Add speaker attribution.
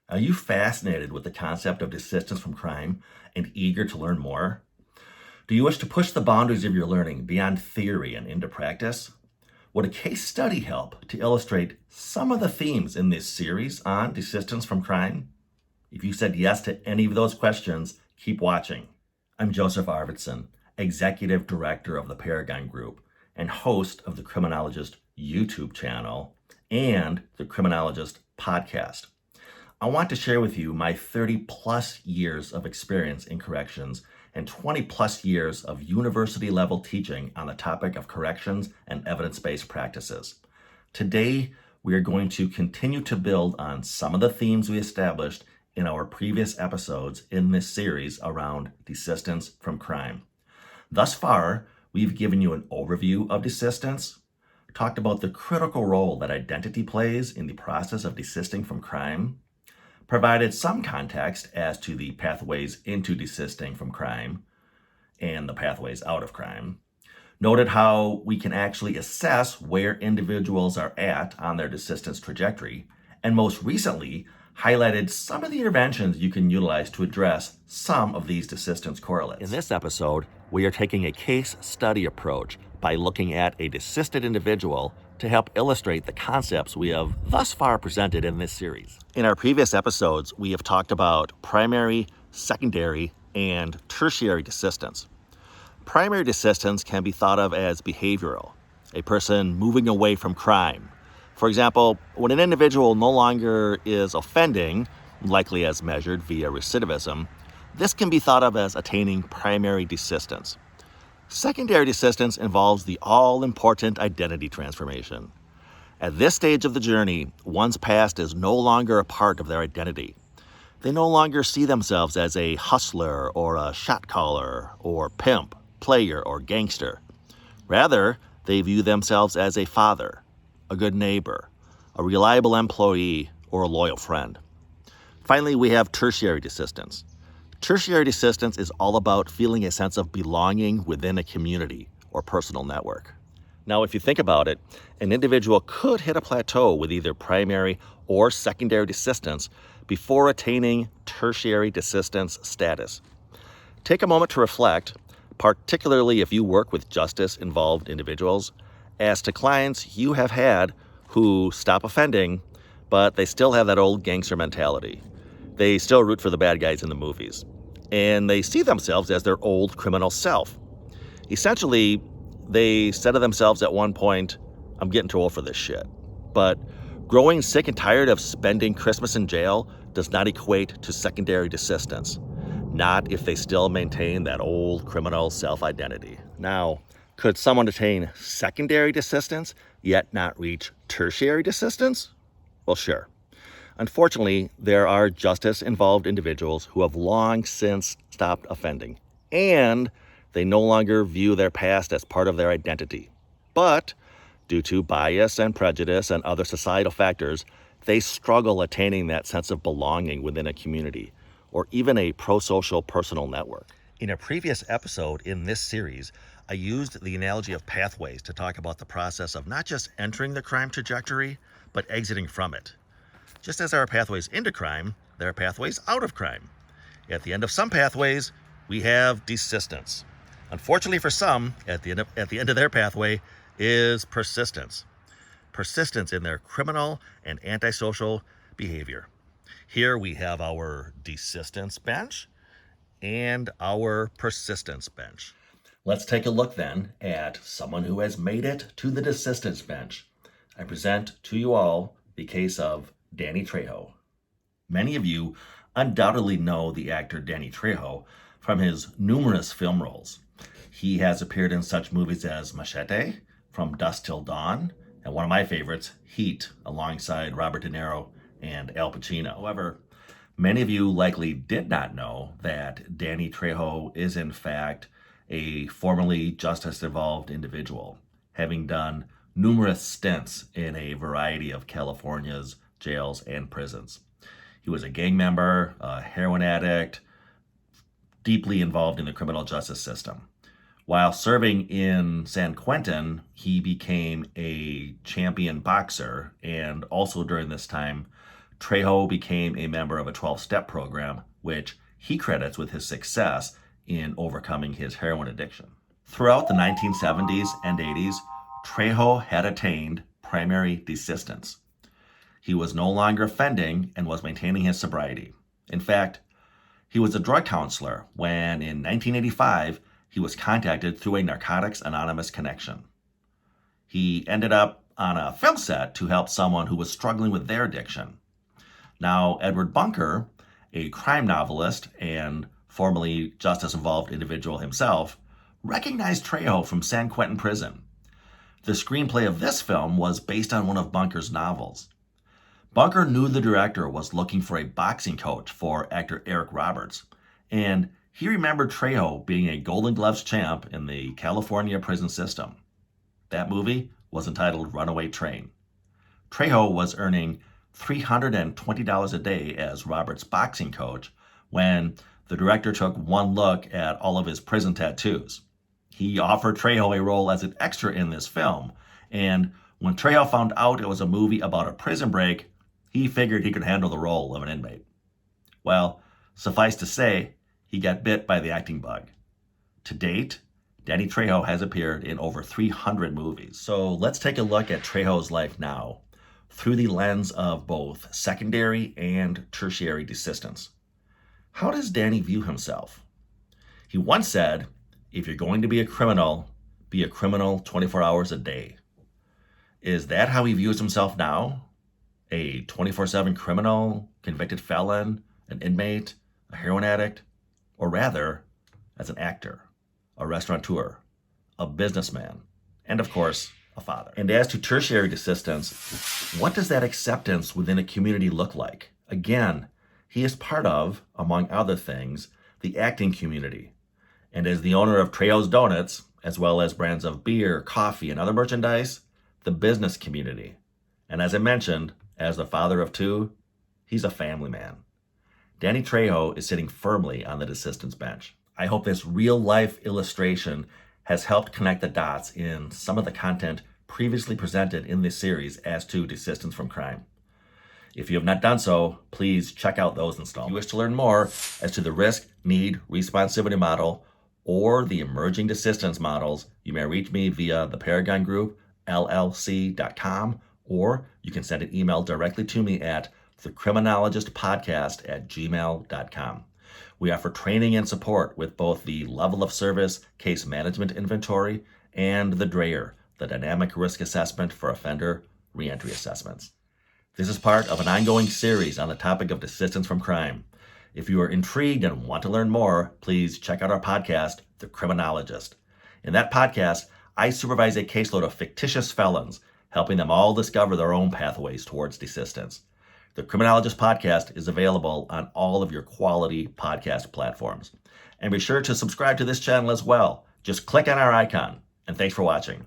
Speaker 1: Are you fascinated with the concept of desistance from crime and eager to learn more? Do you wish to push the boundaries of your learning beyond theory and into practice? Would a case study help to illustrate some of the themes in this series on desistance from crime? If you said yes to any of those questions, keep watching. I'm Joseph Arvidsson, Executive Director of the Paragon Group and host of the Criminologist YouTube channel and the Criminologist podcast. I want to share with you my 30 plus years of experience in corrections and 20 plus years of university level teaching on the topic of corrections and evidence-based practices. Today, we are going to continue to build on some of the themes we established in our previous episodes in this series around desistance from crime. Thus far, we've given you an overview of desistance, talked about the critical role that identity plays in the process of desisting from crime, provided some context as to the pathways into desisting from crime and the pathways out of crime, noted how we can actually assess where individuals are at on their desistance trajectory, and most recently, highlighted some of the interventions you can utilize to address some of these desistance correlates. In this episode, we are taking a case study approach by looking at a desisted individual to help illustrate the concepts we have thus far presented in this series. In our previous episodes, we have talked about primary, secondary, and tertiary desistance. Primary desistance can be thought of as behavioral, a person moving away from crime. For example, when an individual no longer is offending, likely as measured via recidivism, this can be thought of as attaining primary desistance. Secondary desistance involves the all-important identity transformation. At this stage of the journey, one's past is no longer a part of their identity. They no longer see themselves as a hustler or a shot caller or pimp, player or gangster. Rather, they view themselves as a father, a good neighbor, a reliable employee, or a loyal friend. Finally, we have tertiary desistance. Tertiary desistance is all about feeling a sense of belonging within a community or personal network. Now, if you think about it, an individual could hit a plateau with either primary or secondary desistance before attaining tertiary desistance status. Take a moment to reflect, particularly if you work with justice-involved individuals, as to clients you have had who stop offending, but they still have that old gangster mentality. They still root for the bad guys in the movies, and they see themselves as their old criminal self. Essentially, they said to themselves at one point, I'm getting too old for this shit. But growing sick and tired of spending Christmas in jail does not equate to secondary desistance. Not if they still maintain that old criminal self-identity. Now, could someone attain secondary desistance yet not reach tertiary desistance? Well, sure. Unfortunately, there are justice-involved individuals who have long since stopped offending, and they no longer view their past as part of their identity. But due to bias and prejudice and other societal factors, they struggle attaining that sense of belonging within a community or even a pro-social personal network. In a previous episode in this series, I used the analogy of pathways to talk about the process of not just entering the crime trajectory, but exiting from it. Just as there are pathways into crime, there are pathways out of crime. At the end of some pathways, we have desistance. Unfortunately for some, at the end of their pathway is persistence. Persistence in their criminal and antisocial behavior. Here we have our desistance bench and our persistence bench. Let's take a look then at someone who has made it to the desistance bench. I present to you all the case of Danny Trejo. Many of you undoubtedly know the actor Danny Trejo from his numerous film roles. He has appeared in such movies as Machete, From Dusk Till Dawn, and one of my favorites, Heat, alongside Robert De Niro and Al Pacino. However, many of you likely did not know that Danny Trejo is in fact a formerly justice-involved individual, having done numerous stints in a variety of California's jails and prisons. He was a gang member, a heroin addict, deeply involved in the criminal justice system. While serving in San Quentin, he became a champion boxer and also during this time Trejo became a member of a 12-step program, which he credits with his success in overcoming his heroin addiction. Throughout the 1970s and 80s, Trejo had attained primary desistance. He was no longer offending and was maintaining his sobriety. In fact, he was a drug counselor when, in 1985, he was contacted through a Narcotics Anonymous connection. He ended up on a film set to help someone who was struggling with their addiction. Now, Edward Bunker, a crime novelist and formerly justice-involved individual himself, recognized Trejo from San Quentin Prison. The screenplay of this film was based on one of Bunker's novels. Bunker knew the director was looking for a boxing coach for actor Eric Roberts, and he remembered Trejo being a Golden Gloves champ in the California prison system. That movie was entitled Runaway Train. Trejo was earning $320 a day as Roberts' boxing coach when the director took one look at all of his prison tattoos. He offered Trejo a role as an extra in this film, and when Trejo found out it was a movie about a prison break, he figured he could handle the role of an inmate. Well, suffice to say, he got bit by the acting bug. To date, Danny Trejo has appeared in over 300 movies. So let's take a look at Trejo's life now, through the lens of both secondary and tertiary desistance. How does Danny view himself? He once said, "If you're going to be a criminal 24 hours a day." Is that how he views himself now? A 24/7 criminal, convicted felon, an inmate, a heroin addict, or rather, as an actor, a restaurateur, a businessman, and of course, a father. And as to tertiary desistance, what does that acceptance within a community look like? Again, he is part of, among other things, the acting community. And as the owner of Trejo's Donuts, as well as brands of beer, coffee, and other merchandise, the business community. And as I mentioned, as the father of two, he's a family man. Danny Trejo is sitting firmly on the desistance bench. I hope this real-life illustration has helped connect the dots in some of the content previously presented in this series as to desistance from crime. If you have not done so, please check out those installments. If you wish to learn more as to the risk, need, responsivity model, or the emerging desistance models, you may reach me via the Paragon Group, llc.com, or you can send an email directly to me at thecriminologistpodcast@gmail.com. We offer training and support with both the level of service case management inventory and the DRAIR, the dynamic risk assessment for offender reentry assessments. This is part of an ongoing series on the topic of desistance from crime. If you are intrigued and want to learn more, please check out our podcast, The Criminologist. In that podcast, I supervise a caseload of fictitious felons, helping them all discover their own pathways towards desistance. The Criminologist podcast is available on all of your quality podcast platforms. And be sure to subscribe to this channel as well. Just click on our icon. And thanks for watching.